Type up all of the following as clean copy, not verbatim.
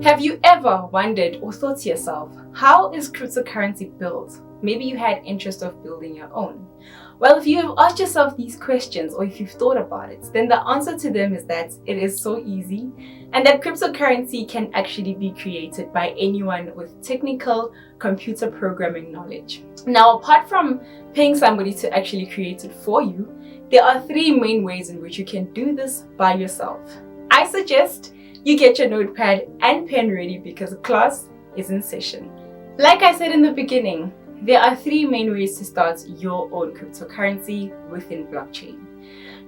Have you ever wondered or thought to yourself, how is cryptocurrency built? Maybe you had interest of building your own. Well, if you have asked yourself these questions or if you've thought about it, then the answer to them is that it is so easy and that cryptocurrency can actually be created by anyone with technical computer programming knowledge. Now, apart from paying somebody to actually create it for you, there are three main ways in which you can do this by yourself. I suggest you get your notepad and pen ready because the class is in session. Like I said in the beginning, there are three main ways to start your own cryptocurrency within blockchain.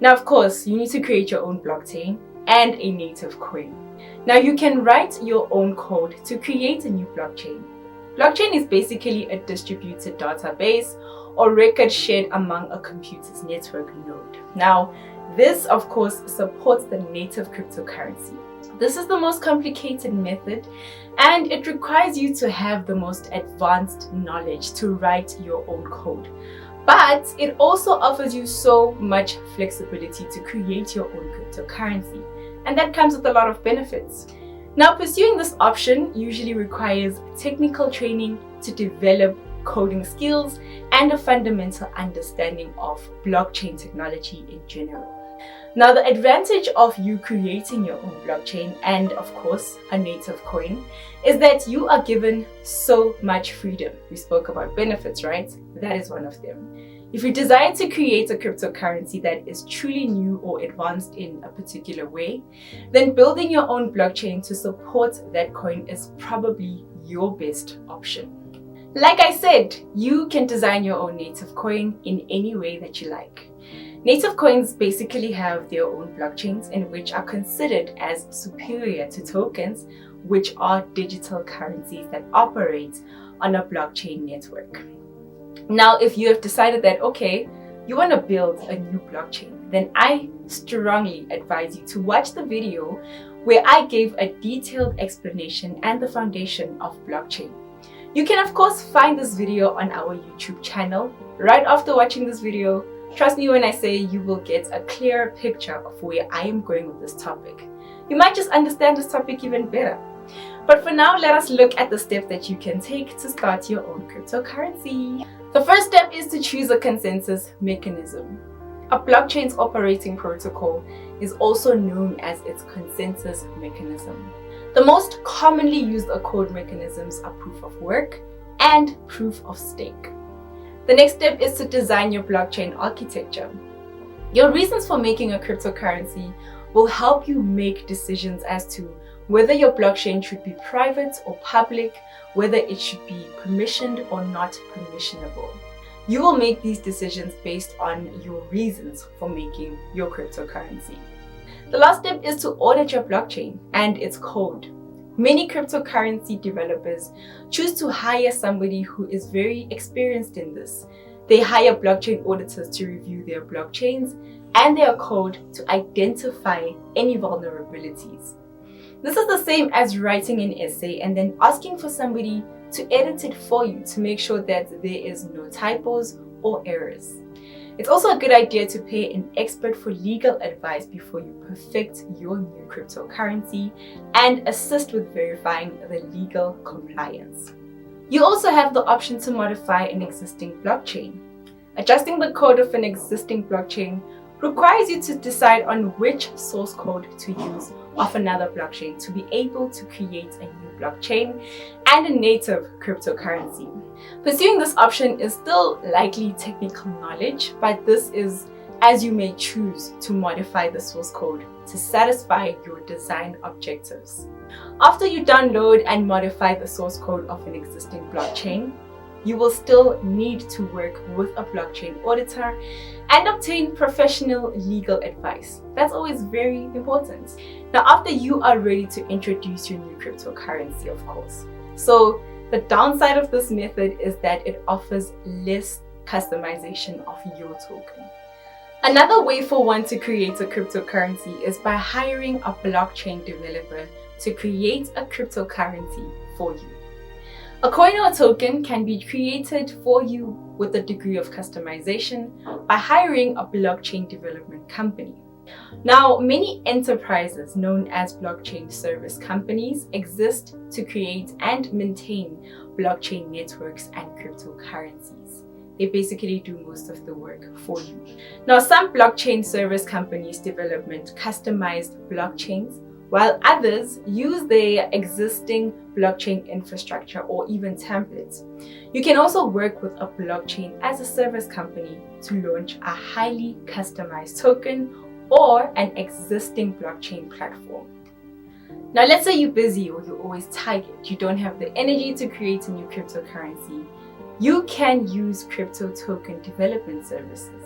Now, of course, you need to create your own blockchain and a native coin. Now, you can write your own code to create a new blockchain. Blockchain is basically a distributed database or record shared among a computer's network node. Now, this, of course, supports the native cryptocurrency. This is the most complicated method and it requires you to have the most advanced knowledge to write your own code. But it also offers you so much flexibility to create your own cryptocurrency, and that comes with a lot of benefits. Now, pursuing this option usually requires technical training to develop coding skills and a fundamental understanding of blockchain technology in general. Now, the advantage of you creating your own blockchain and, of course, a native coin is that you are given so much freedom. We spoke about benefits, right? That is one of them. If you desire to create a cryptocurrency that is truly new or advanced in a particular way, then building your own blockchain to support that coin is probably your best option. Like I said, you can design your own native coin in any way that you like. Native coins basically have their own blockchains in which are considered as superior to tokens, which are digital currencies that operate on a blockchain network. Now, if you have decided that, okay, you want to build a new blockchain, then I strongly advise you to watch the video where I gave a detailed explanation and the foundation of blockchain. You can, of course, find this video on our YouTube channel. Right after watching this video, trust me when I say you will get a clearer picture of where I am going with this topic. You might just understand this topic even better. But for now, let us look at the steps that you can take to start your own cryptocurrency. The first step is to choose a consensus mechanism. A blockchain's operating protocol is also known as its consensus mechanism. The most commonly used code mechanisms are proof of work and proof of stake. The next step is to design your blockchain architecture. Your reasons for making a cryptocurrency will help you make decisions as to whether your blockchain should be private or public, whether it should be permissioned or not permissionable. You will make these decisions based on your reasons for making your cryptocurrency. The last step is to audit your blockchain and its code. Many cryptocurrency developers choose to hire somebody who is very experienced in this. They hire blockchain auditors to review their blockchains and their code to identify any vulnerabilities. This is the same as writing an essay and then asking for somebody to edit it for you to make sure that there is no typos or errors. It's also a good idea to pay an expert for legal advice before you perfect your new cryptocurrency and assist with verifying the legal compliance. You also have the option to modify an existing blockchain. Adjusting the code of an existing blockchain requires you to decide on which source code to use of another blockchain to be able to create a new blockchain and a native cryptocurrency. Pursuing this option is still likely technical knowledge, but this is as you may choose to modify the source code to satisfy your design objectives. After you download and modify the source code of an existing blockchain, you will still need to work with a blockchain auditor and obtain professional legal advice. That's always very important. Now, after you are ready to introduce your new cryptocurrency, of course. So the downside of this method is that it offers less customization of your token. Another way for one to create a cryptocurrency is by hiring a blockchain developer to create a cryptocurrency for you. A coin or token can be created for you with a degree of customization by hiring a blockchain development company. Now, many enterprises known as blockchain service companies exist to create and maintain blockchain networks and cryptocurrencies. They basically do most of the work for you. Now, some blockchain service companies develop customized blockchains, while others use their existing blockchain infrastructure or even templates. You can also work with a blockchain as a service company to launch a highly customized token or an existing blockchain platform. Now, let's say you're busy or you're always tired, you don't have the energy to create a new cryptocurrency. You can use crypto token development services.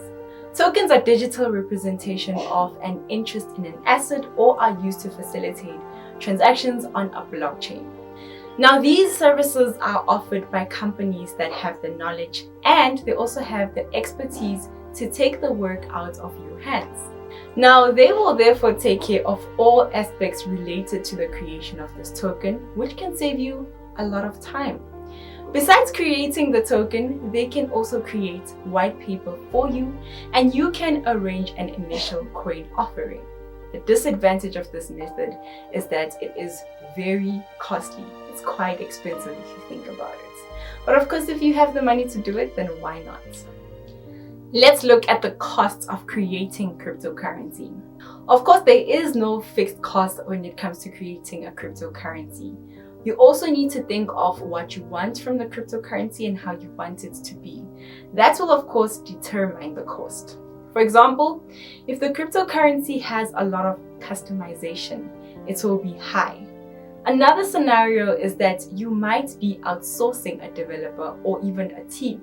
Tokens are digital representation of an interest in an asset or are used to facilitate transactions on a blockchain. Now, these services are offered by companies that have the knowledge and they also have the expertise to take the work out of your hands. Now, they will therefore take care of all aspects related to the creation of this token, which can save you a lot of time. Besides creating the token, they can also create white paper for you and you can arrange an initial coin offering. The disadvantage of this method is that it is very costly. It's quite expensive if you think about it. But of course, if you have the money to do it, then why not? Let's look at the costs of creating cryptocurrency. Of course, there is no fixed cost when it comes to creating a cryptocurrency. You also need to think of what you want from the cryptocurrency and how you want it to be. That will of course determine the cost. For example, if the cryptocurrency has a lot of customization, it will be high. Another scenario is that you might be outsourcing a developer or even a team.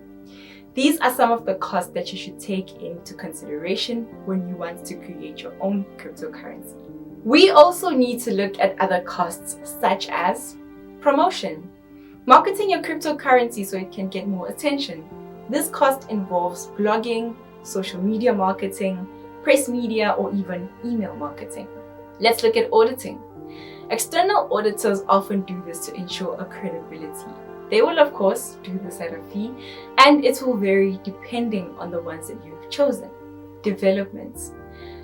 These are some of the costs that you should take into consideration when you want to create your own cryptocurrency. We also need to look at other costs such as promotion. Marketing your cryptocurrency so it can get more attention. This cost involves blogging, social media marketing, press media, or even email marketing. Let's look at auditing. External auditors often do this to ensure a credibility. They will of course do this at a fee and it will vary depending on the ones that you've chosen. Developments.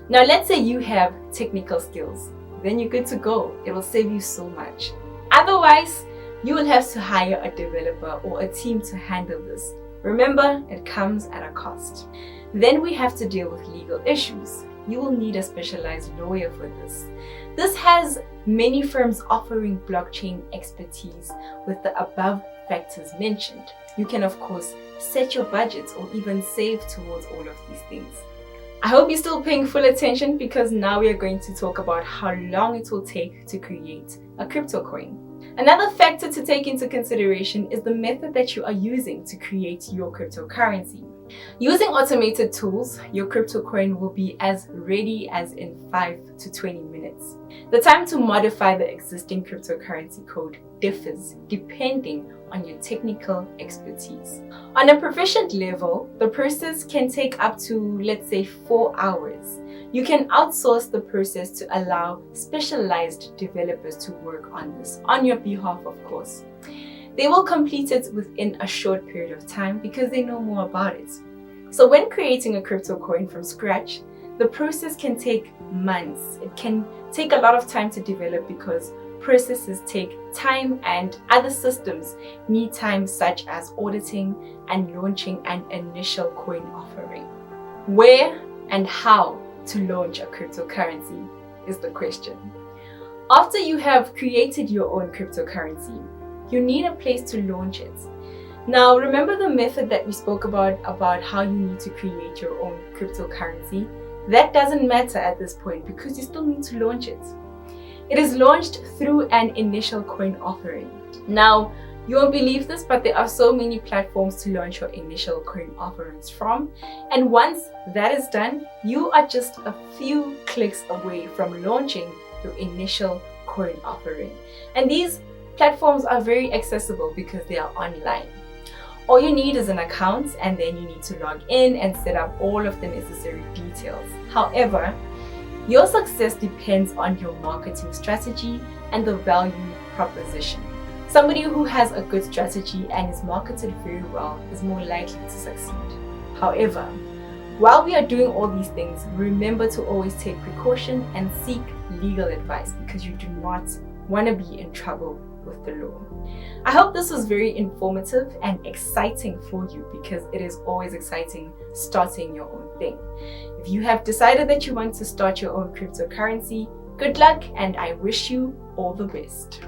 Now let's say you have technical skills, then you're good to go. It will save you so much. Otherwise, you will have to hire a developer or a team to handle this. Remember, it comes at a cost. Then we have to deal with legal issues. You will need a specialized lawyer for this. This has many firms offering blockchain expertise with the above factors mentioned. You can of course set your budgets or even save towards all of these things. I hope you're still paying full attention because now we are going to talk about how long it will take to create a crypto coin. Another factor to take into consideration is the method that you are using to create your cryptocurrency. Using automated tools, your crypto coin will be as ready as in 5 to 20 minutes. The time to modify the existing cryptocurrency code differs depending on your technical expertise. On a proficient level, the process can take up to, let's say, 4 hours. You can outsource the process to allow specialized developers to work on this on your behalf, of course. They will complete it within a short period of time because they know more about it. So when creating a crypto coin from scratch, the process can take months. It can take a lot of time to develop because processes take time and other systems need time, such as auditing and launching an initial coin offering. Where and how to launch a cryptocurrency is the question. After you have created your own cryptocurrency, you need a place to launch it. Now, remember the method that we spoke about how you need to create your own cryptocurrency? That doesn't matter at this point because you still need to launch it. It is launched through an initial coin offering. Now, you won't believe this, but there are so many platforms to launch your initial coin offerings from. And once that is done, you are just a few clicks away from launching your initial coin offering. And these platforms are very accessible because they are online. All you need is an account and then you need to log in and set up all of the necessary details. However, your success depends on your marketing strategy and the value proposition. Somebody who has a good strategy and is marketed very well is more likely to succeed. However, While we are doing all these things, remember to always take precaution and seek legal advice because you do not want to be in trouble with the law. I hope this was very informative and exciting for you because it is always exciting starting your own thing. If you have decided that you want to start your own cryptocurrency, good luck and I wish you all the best.